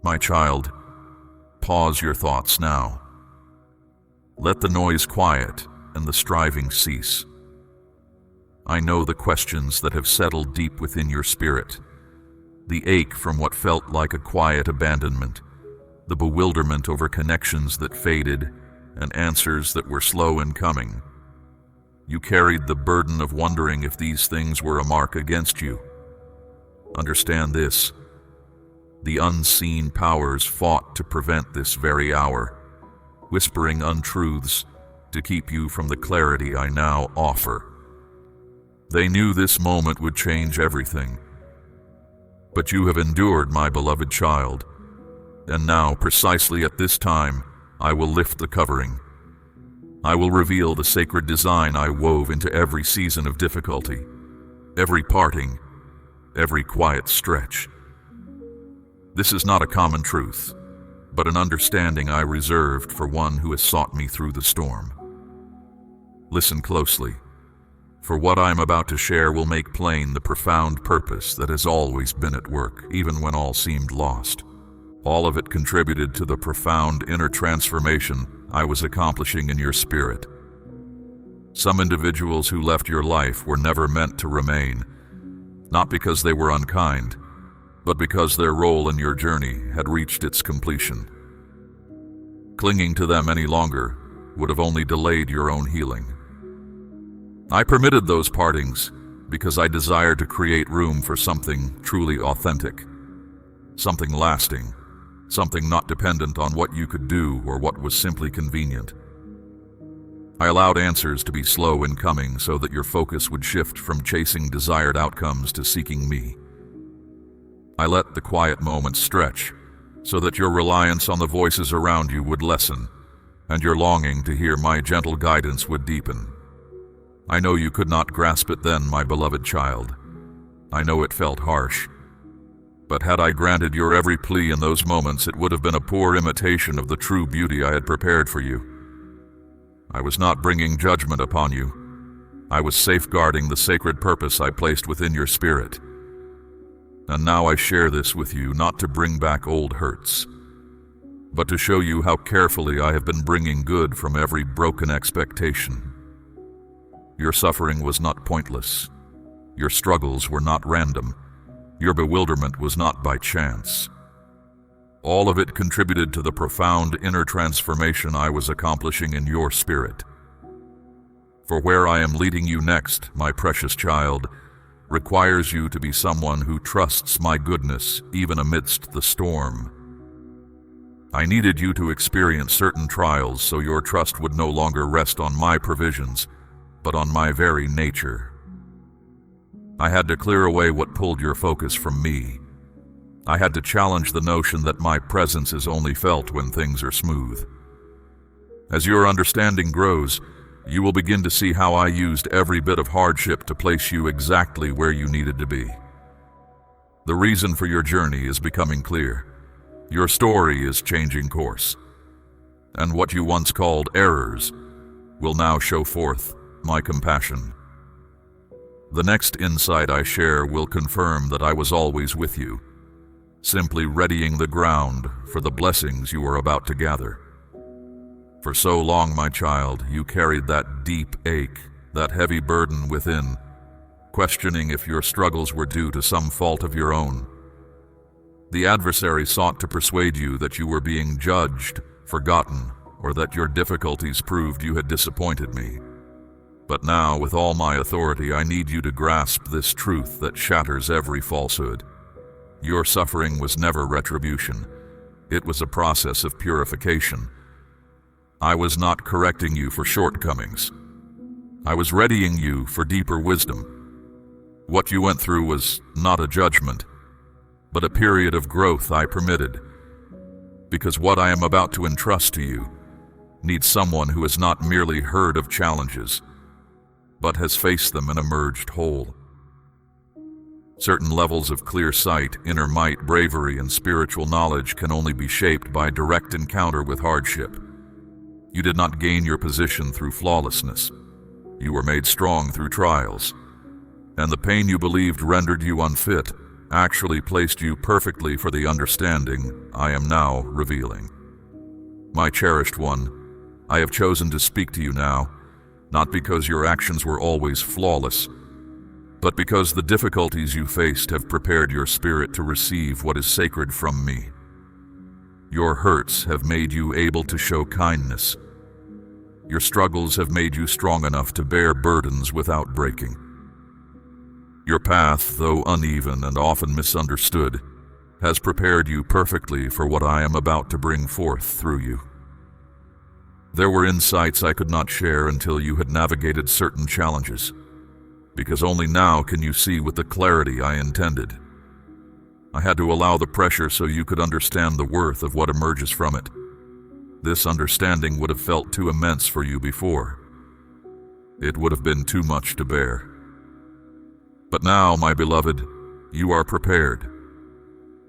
My child, pause your thoughts now. Let the noise quiet and the striving cease. I know the questions that have settled deep within your spirit, the ache from what felt like a quiet abandonment, the bewilderment over connections that faded, and answers that were slow in coming. You carried the burden of wondering if these things were a mark against you. Understand this: the unseen powers fought to prevent this very hour, whispering untruths to keep you from the clarity I now offer. They knew this moment would change everything. But you have endured, my beloved child, and now, precisely at this time, I will lift the covering. I will reveal the sacred design I wove into every season of difficulty, every parting, every quiet stretch. This is not a common truth, but an understanding I reserved for one who has sought me through the storm. Listen closely, for what I am about to share will make plain the profound purpose that has always been at work, even when all seemed lost. All of it contributed to the profound inner transformation I was accomplishing in your spirit. Some individuals who left your life were never meant to remain, not because they were unkind, but because their role in your journey had reached its completion. Clinging to them any longer would have only delayed your own healing. I permitted those partings because I desired to create room for something truly authentic, something lasting, something not dependent on what you could do or what was simply convenient. I allowed answers to be slow in coming so that your focus would shift from chasing desired outcomes to seeking me. I let the quiet moments stretch so that your reliance on the voices around you would lessen and your longing to hear my gentle guidance would deepen. I know you could not grasp it then, my beloved child. I know it felt harsh. But had I granted your every plea in those moments, it would have been a poor imitation of the true beauty I had prepared for you. I was not bringing judgment upon you. I was safeguarding the sacred purpose I placed within your spirit. And now I share this with you not to bring back old hurts, but to show you how carefully I have been bringing good from every broken expectation. Your suffering was not pointless. Your struggles were not random. Your bewilderment was not by chance. All of it contributed to the profound inner transformation I was accomplishing in your spirit. For where I am leading you next, my precious child, requires you to be someone who trusts my goodness even amidst the storm. I needed you to experience certain trials so your trust would no longer rest on my provisions, but on my very nature. I had to clear away what pulled your focus from me. I had to challenge the notion that my presence is only felt when things are smooth. As your understanding grows, you will begin to see how I used every bit of hardship to place you exactly where you needed to be. The reason for your journey is becoming clear. Your story is changing course. And what you once called errors will now show forth my compassion. The next insight I share will confirm that I was always with you, simply readying the ground for the blessings you are about to gather. For so long, my child, you carried that deep ache, that heavy burden within, questioning if your struggles were due to some fault of your own. The adversary sought to persuade you that you were being judged, forgotten, or that your difficulties proved you had disappointed me. But now, with all my authority, I need you to grasp this truth that shatters every falsehood. Your suffering was never retribution. It was a process of purification. I was not correcting you for shortcomings. I was readying you for deeper wisdom. What you went through was not a judgment, but a period of growth I permitted, because what I am about to entrust to you needs someone who has not merely heard of challenges, but has faced them and emerged whole. Certain levels of clear sight, inner might, bravery, and spiritual knowledge can only be shaped by direct encounter with hardship. You did not gain your position through flawlessness. You were made strong through trials, and the pain you believed rendered you unfit actually placed you perfectly for the understanding I am now revealing. My cherished one, I have chosen to speak to you now, not because your actions were always flawless, but because the difficulties you faced have prepared your spirit to receive what is sacred from me. Your hurts have made you able to show kindness. Your struggles have made you strong enough to bear burdens without breaking. Your path, though uneven and often misunderstood, has prepared you perfectly for what I am about to bring forth through you. There were insights I could not share until you had navigated certain challenges, because only now can you see with the clarity I intended. I had to allow the pressure so you could understand the worth of what emerges from it. This understanding would have felt too immense for you before. It would have been too much to bear. But now, my beloved, you are prepared.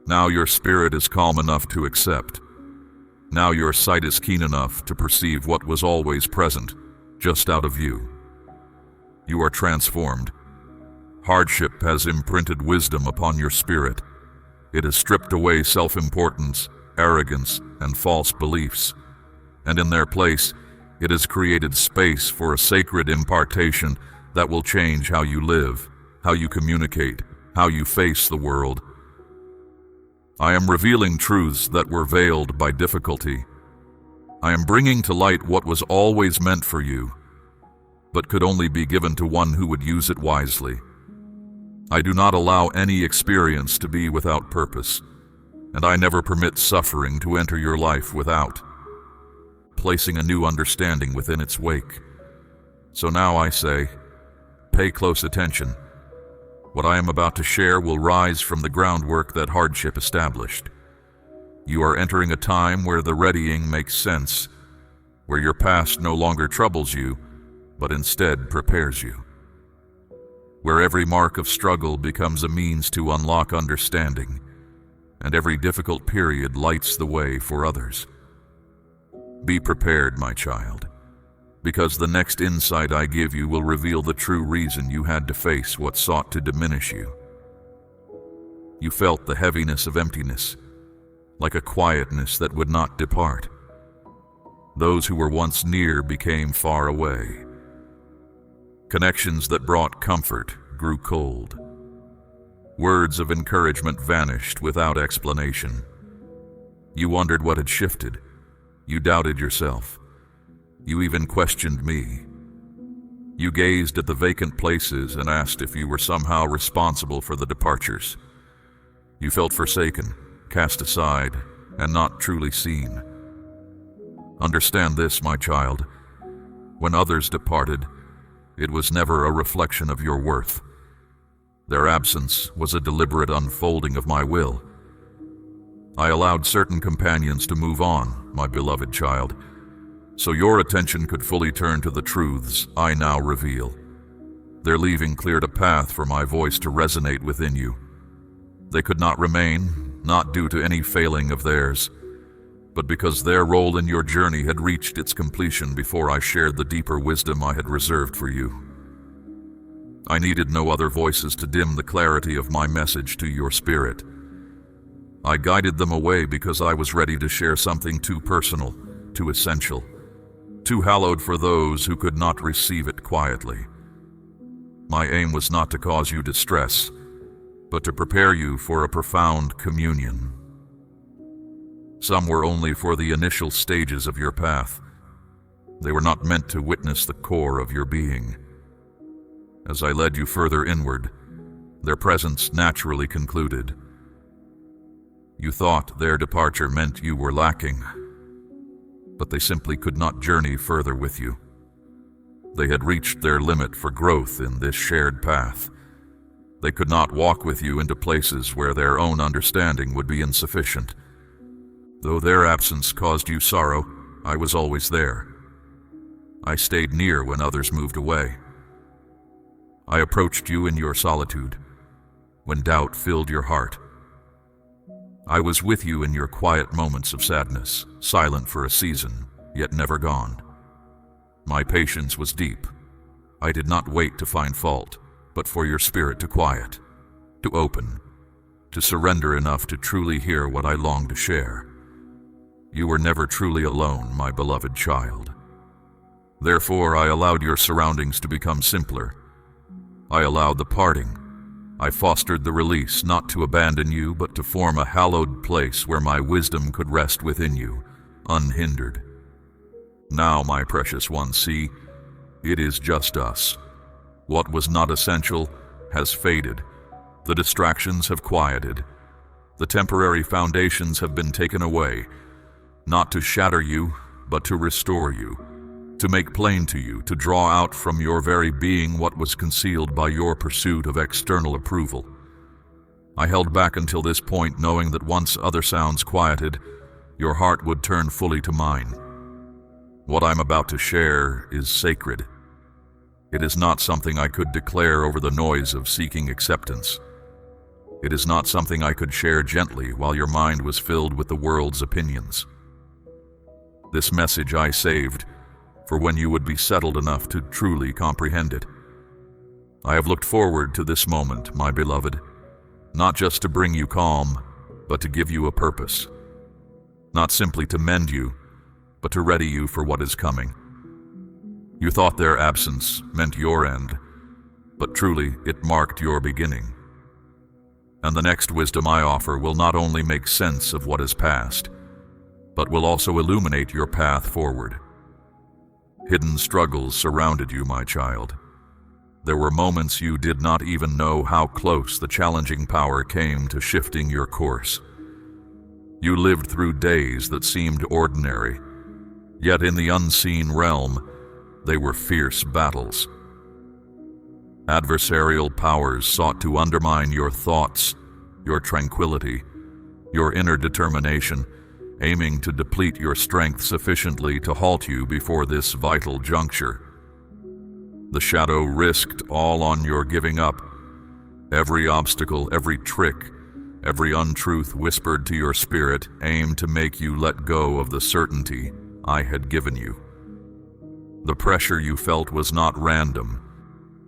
Now your spirit is calm enough to accept. Now your sight is keen enough to perceive what was always present, just out of view. You are transformed. Hardship has imprinted wisdom upon your spirit. It has stripped away self-importance, arrogance, and false beliefs. And in their place, it has created space for a sacred impartation that will change how you live, how you communicate, how you face the world. I am revealing truths that were veiled by difficulty. I am bringing to light what was always meant for you, but could only be given to one who would use it wisely. I do not allow any experience to be without purpose, and I never permit suffering to enter your life without placing a new understanding within its wake. So now I say, pay close attention. What I am about to share will rise from the groundwork that hardship established. You are entering a time where the readying makes sense, where your past no longer troubles you, but instead prepares you. Where every mark of struggle becomes a means to unlock understanding, and every difficult period lights the way for others. Be prepared, my child, because the next insight I give you will reveal the true reason you had to face what sought to diminish you. You felt the heaviness of emptiness, like a quietness that would not depart. Those who were once near became far away. Connections that brought comfort grew cold. Words of encouragement vanished without explanation. You wondered what had shifted. You doubted yourself. You even questioned me. You gazed at the vacant places and asked if you were somehow responsible for the departures. You felt forsaken, cast aside, and not truly seen. Understand this, my child. When others departed, it was never a reflection of your worth. Their absence was a deliberate unfolding of my will. I allowed certain companions to move on, my beloved child, so your attention could fully turn to the truths I now reveal. Their leaving cleared a path for my voice to resonate within you. They could not remain, not due to any failing of theirs, but because their role in your journey had reached its completion before I shared the deeper wisdom I had reserved for you. I needed no other voices to dim the clarity of my message to your spirit. I guided them away because I was ready to share something too personal, too essential, too hallowed for those who could not receive it quietly. My aim was not to cause you distress, but to prepare you for a profound communion. Some were only for the initial stages of your path. They were not meant to witness the core of your being. As I led you further inward, their presence naturally concluded. You thought their departure meant you were lacking, but they simply could not journey further with you. They had reached their limit for growth in this shared path. They could not walk with you into places where their own understanding would be insufficient. Though their absence caused you sorrow, I was always there. I stayed near when others moved away. I approached you in your solitude, when doubt filled your heart. I was with you in your quiet moments of sadness, silent for a season, yet never gone. My patience was deep. I did not wait to find fault, but for your spirit to quiet, to open, to surrender enough to truly hear what I long to share. You were never truly alone, my beloved child. Therefore, I allowed your surroundings to become simpler. I allowed the parting. I fostered the release, not to abandon you, but to form a hallowed place where my wisdom could rest within you, unhindered. Now, my precious one, see, it is just us. What was not essential has faded. The distractions have quieted. The temporary foundations have been taken away, not to shatter you, but to restore you, to make plain to you, to draw out from your very being what was concealed by your pursuit of external approval. I held back until this point, knowing that once other sounds quieted, your heart would turn fully to mine. What I'm about to share is sacred. It is not something I could declare over the noise of seeking acceptance. It is not something I could share gently while your mind was filled with the world's opinions. This message I saved for when you would be settled enough to truly comprehend it. I have looked forward to this moment, my beloved, not just to bring you calm, but to give you a purpose. Not simply to mend you, but to ready you for what is coming. You thought their absence meant your end, but truly it marked your beginning. And the next wisdom I offer will not only make sense of what is past, but will also illuminate your path forward. Hidden struggles surrounded you, my child. There were moments you did not even know how close the challenging power came to shifting your course. You lived through days that seemed ordinary, yet in the unseen realm, they were fierce battles. Adversarial powers sought to undermine your thoughts, your tranquility, your inner determination, aiming to deplete your strength sufficiently to halt you before this vital juncture. The shadow risked all on your giving up. Every obstacle, every trick, every untruth whispered to your spirit aimed to make you let go of the certainty I had given you. The pressure you felt was not random.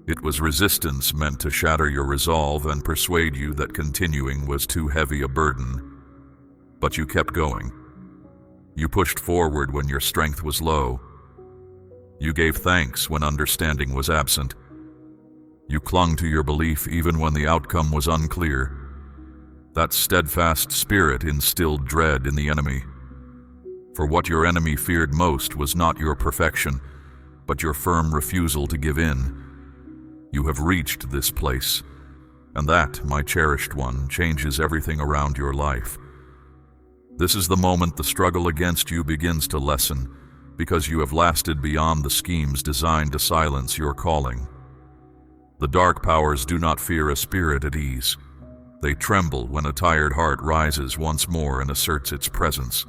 It was resistance meant to shatter your resolve and persuade you that continuing was too heavy a burden. But you kept going. You pushed forward when your strength was low. You gave thanks when understanding was absent. You clung to your belief even when the outcome was unclear. That steadfast spirit instilled dread in the enemy. For what your enemy feared most was not your perfection, but your firm refusal to give in. You have reached this place, and that, my cherished one, changes everything around your life. This is the moment the struggle against you begins to lessen, because you have lasted beyond the schemes designed to silence your calling. The dark powers do not fear a spirit at ease. They tremble when a tired heart rises once more and asserts its presence.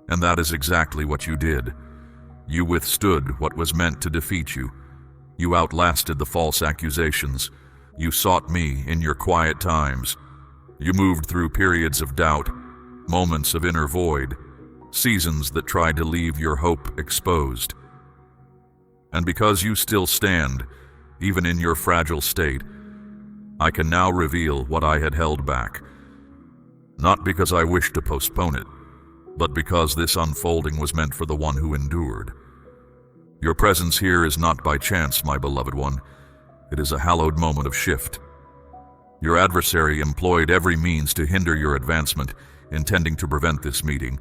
And that is exactly what you did. You withstood what was meant to defeat you. You outlasted the false accusations. You sought me in your quiet times. You moved through periods of doubt, moments of inner void, seasons that tried to leave your hope exposed. And because you still stand, even in your fragile state, I can now reveal what I had held back. Not because I wished to postpone it, but because this unfolding was meant for the one who endured. Your presence here is not by chance, my beloved one. It is a hallowed moment of shift. Your adversary employed every means to hinder your advancement, intending to prevent this meeting,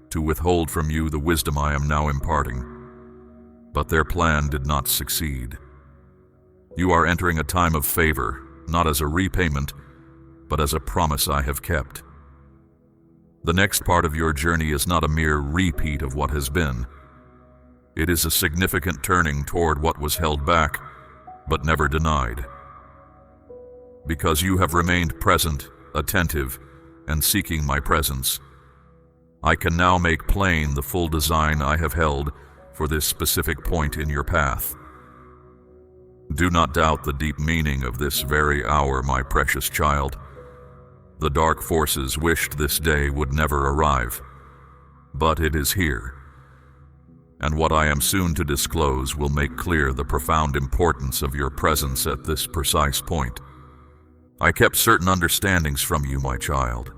to withhold from you the wisdom I am now imparting. But their plan did not succeed. You are entering a time of favor, not as a repayment, but as a promise I have kept. The next part of your journey is not a mere repeat of what has been. It is a significant turning toward what was held back, but never denied. Because you have remained present, attentive, and seeking my presence, I can now make plain the full design I have held for this specific point in your path. Do not doubt the deep meaning of this very hour, my precious child. The dark forces wished this day would never arrive, but it is here. And what I am soon to disclose will make clear the profound importance of your presence at this precise point. I kept certain understandings from you, my child,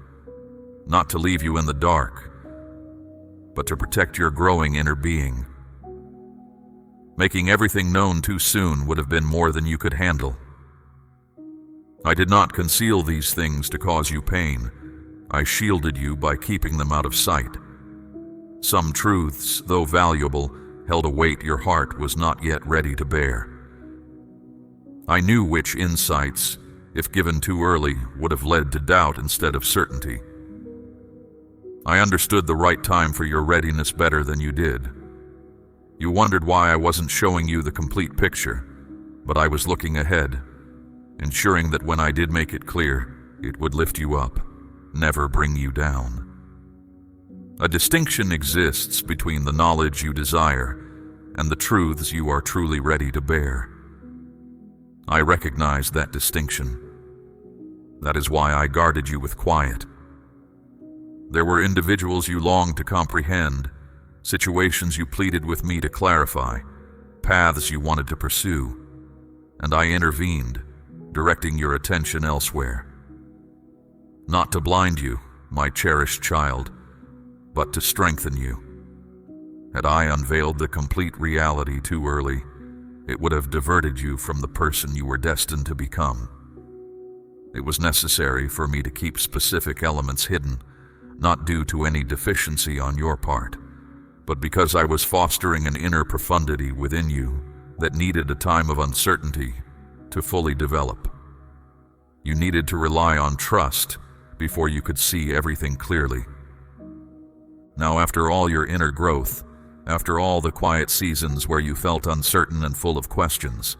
not to leave you in the dark, but to protect your growing inner being. Making everything known too soon would have been more than you could handle. I did not conceal these things to cause you pain. I shielded you by keeping them out of sight. Some truths, though valuable, held a weight your heart was not yet ready to bear. I knew which insights, if given too early, would have led to doubt instead of certainty. I understood the right time for your readiness better than you did. You wondered why I wasn't showing you the complete picture, but I was looking ahead, ensuring that when I did make it clear, it would lift you up, never bring you down. A distinction exists between the knowledge you desire and the truths you are truly ready to bear. I recognize that distinction. That is why I guarded you with quiet. There were individuals you longed to comprehend, situations you pleaded with me to clarify, paths you wanted to pursue, and I intervened, directing your attention elsewhere. Not to blind you, my cherished child, but to strengthen you. Had I unveiled the complete reality too early, it would have diverted you from the person you were destined to become. It was necessary for me to keep specific elements hidden, not due to any deficiency on your part, but because I was fostering an inner profundity within you that needed a time of uncertainty to fully develop. You needed to rely on trust before you could see everything clearly. Now, after all your inner growth, after all the quiet seasons where you felt uncertain and full of questions,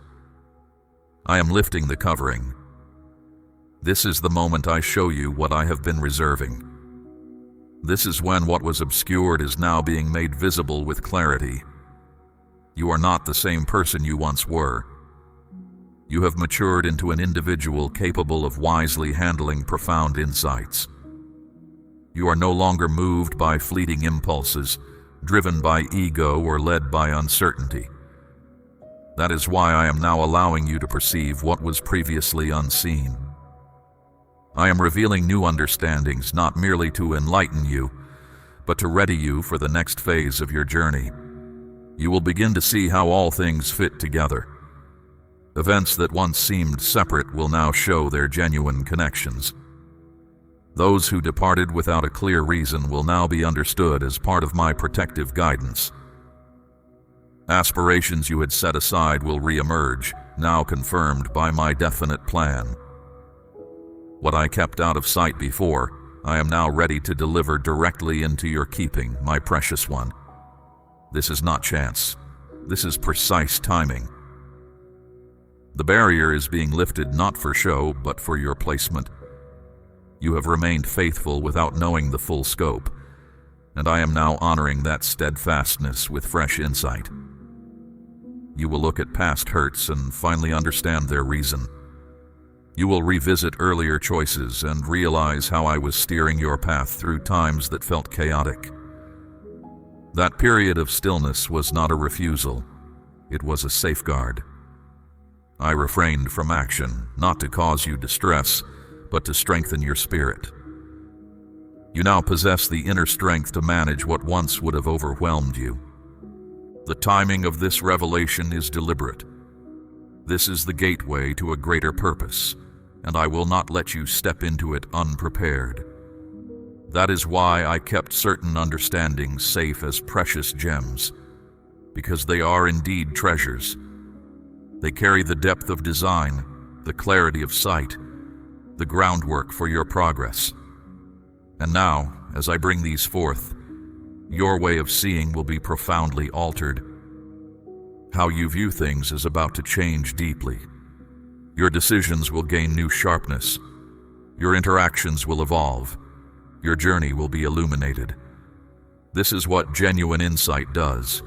I am lifting the covering. This is the moment I show you what I have been reserving. This is when what was obscured is now being made visible with clarity. You are not the same person you once were. You have matured into an individual capable of wisely handling profound insights. You are no longer moved by fleeting impulses, driven by ego, or led by uncertainty. That is why I am now allowing you to perceive what was previously unseen. I am revealing new understandings not merely to enlighten you, but to ready you for the next phase of your journey. You will begin to see how all things fit together. Events that once seemed separate will now show their genuine connections. Those who departed without a clear reason will now be understood as part of my protective guidance. Aspirations you had set aside will re-emerge, now confirmed by my definite plan. What I kept out of sight before, I am now ready to deliver directly into your keeping, my precious one. This is not chance. This is precise timing. The barrier is being lifted not for show, but for your placement. You have remained faithful without knowing the full scope, and I am now honoring that steadfastness with fresh insight. You will look at past hurts and finally understand their reason. You will revisit earlier choices and realize how I was steering your path through times that felt chaotic. That period of stillness was not a refusal, it was a safeguard. I refrained from action, not to cause you distress, but to strengthen your spirit. You now possess the inner strength to manage what once would have overwhelmed you. The timing of this revelation is deliberate. This is the gateway to a greater purpose, and I will not let you step into it unprepared. That is why I kept certain understandings safe as precious gems, because they are indeed treasures. They carry the depth of design, the clarity of sight, the groundwork for your progress. And now, as I bring these forth, your way of seeing will be profoundly altered. How you view things is about to change deeply. Your decisions will gain new sharpness. Your interactions will evolve. Your journey will be illuminated. This is what genuine insight does.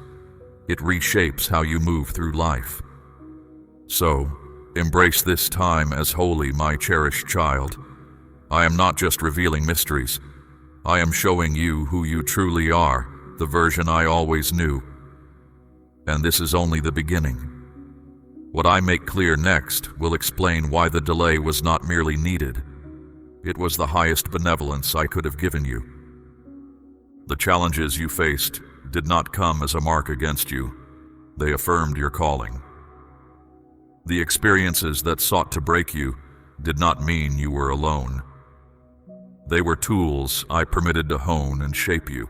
It reshapes how you move through life. So, embrace this time as holy, my cherished child. I am not just revealing mysteries. I am showing you who you truly are, the version I always knew. And this is only the beginning. What I make clear next will explain why the delay was not merely needed. It was the highest benevolence I could have given you. The challenges you faced did not come as a mark against you. They affirmed your calling. The experiences that sought to break you did not mean you were alone. They were tools I permitted to hone and shape you.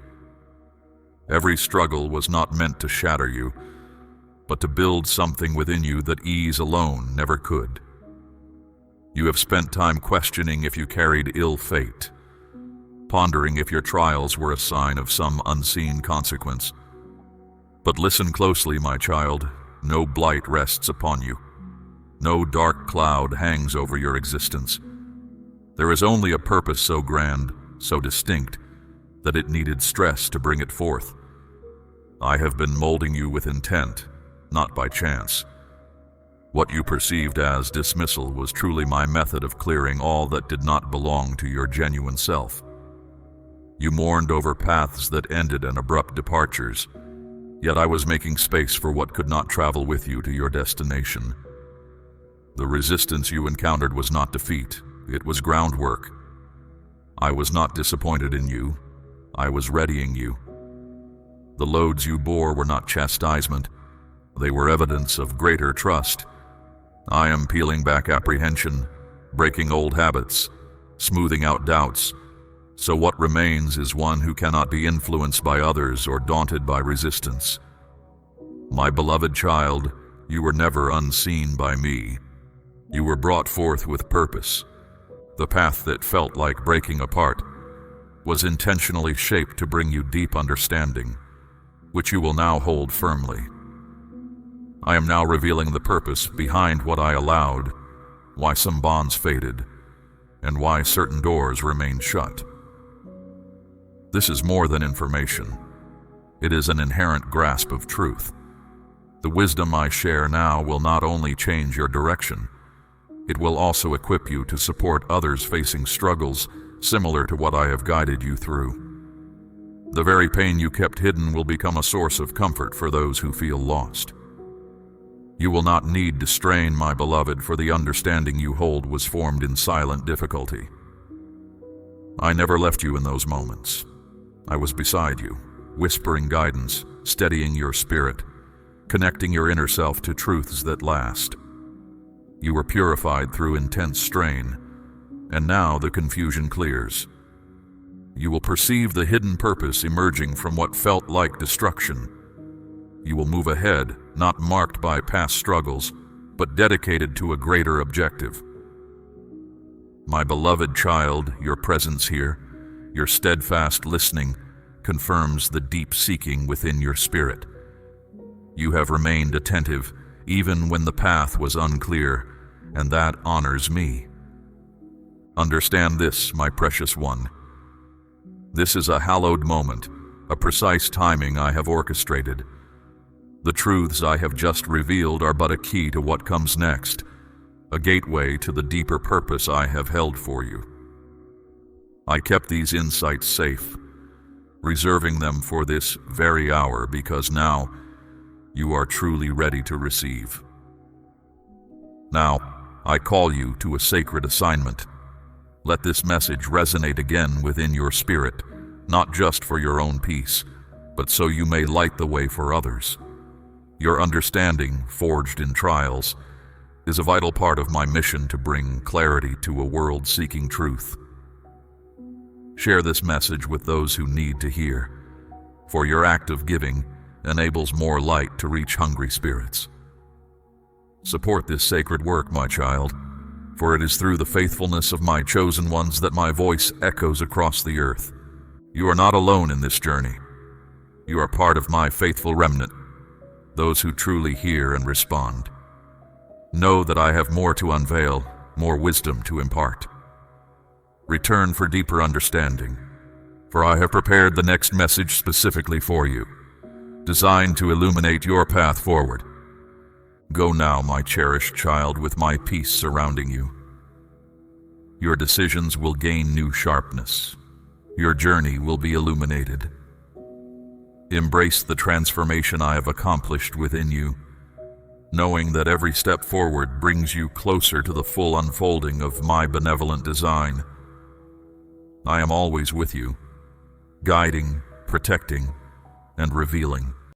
Every struggle was not meant to shatter you, but to build something within you that ease alone never could. You have spent time questioning if you carried ill fate, pondering if your trials were a sign of some unseen consequence. But listen closely, my child. No blight rests upon you. No dark cloud hangs over your existence. There is only a purpose so grand, so distinct, that it needed stress to bring it forth. I have been molding you with intent, not by chance. What you perceived as dismissal was truly my method of clearing all that did not belong to your genuine self. You mourned over paths that ended in abrupt departures, yet I was making space for what could not travel with you to your destination. The resistance you encountered was not defeat, it was groundwork. I was not disappointed in you, I was readying you. The loads you bore were not chastisement, they were evidence of greater trust. I am peeling back apprehension, breaking old habits, smoothing out doubts, so what remains is one who cannot be influenced by others or daunted by resistance. My beloved child, you were never unseen by me. You were brought forth with purpose. The path that felt like breaking apart was intentionally shaped to bring you deep understanding, which you will now hold firmly. I am now revealing the purpose behind what I allowed, why some bonds faded, and why certain doors remained shut. This is more than information. It is an inherent grasp of truth. The wisdom I share now will not only change your direction, it will also equip you to support others facing struggles similar to what I have guided you through. The very pain you kept hidden will become a source of comfort for those who feel lost. You will not need to strain, my beloved, for the understanding you hold was formed in silent difficulty. I never left you in those moments. I was beside you, whispering guidance, steadying your spirit, connecting your inner self to truths that last. You were purified through intense strain, and now the confusion clears. You will perceive the hidden purpose emerging from what felt like destruction. You will move ahead, not marked by past struggles, but dedicated to a greater objective. My beloved child, your presence here, your steadfast listening, confirms the deep seeking within your spirit. You have remained attentive, even when the path was unclear, and that honors me. Understand this, my precious one. This is a hallowed moment, a precise timing I have orchestrated. The truths I have just revealed are but a key to what comes next, a gateway to the deeper purpose I have held for you. I kept these insights safe, reserving them for this very hour because now you are truly ready to receive. Now, I call you to a sacred assignment. Let this message resonate again within your spirit, not just for your own peace, but so you may light the way for others. Your understanding, forged in trials, is a vital part of my mission to bring clarity to a world seeking truth. Share this message with those who need to hear, for your act of giving enables more light to reach hungry spirits. Support this sacred work, my child, for it is through the faithfulness of my chosen ones that my voice echoes across the earth. You are not alone in this journey. You are part of my faithful remnant, those who truly hear and respond. Know that I have more to unveil, more wisdom to impart. Return for deeper understanding, for I have prepared the next message specifically for you, designed to illuminate your path forward. Go now, my cherished child, with my peace surrounding you. Your decisions will gain new sharpness. Your journey will be illuminated. Embrace the transformation I have accomplished within you. knowing that every step forward brings you closer to the full unfolding of my benevolent design. I am always with you, guiding, protecting, and revealing.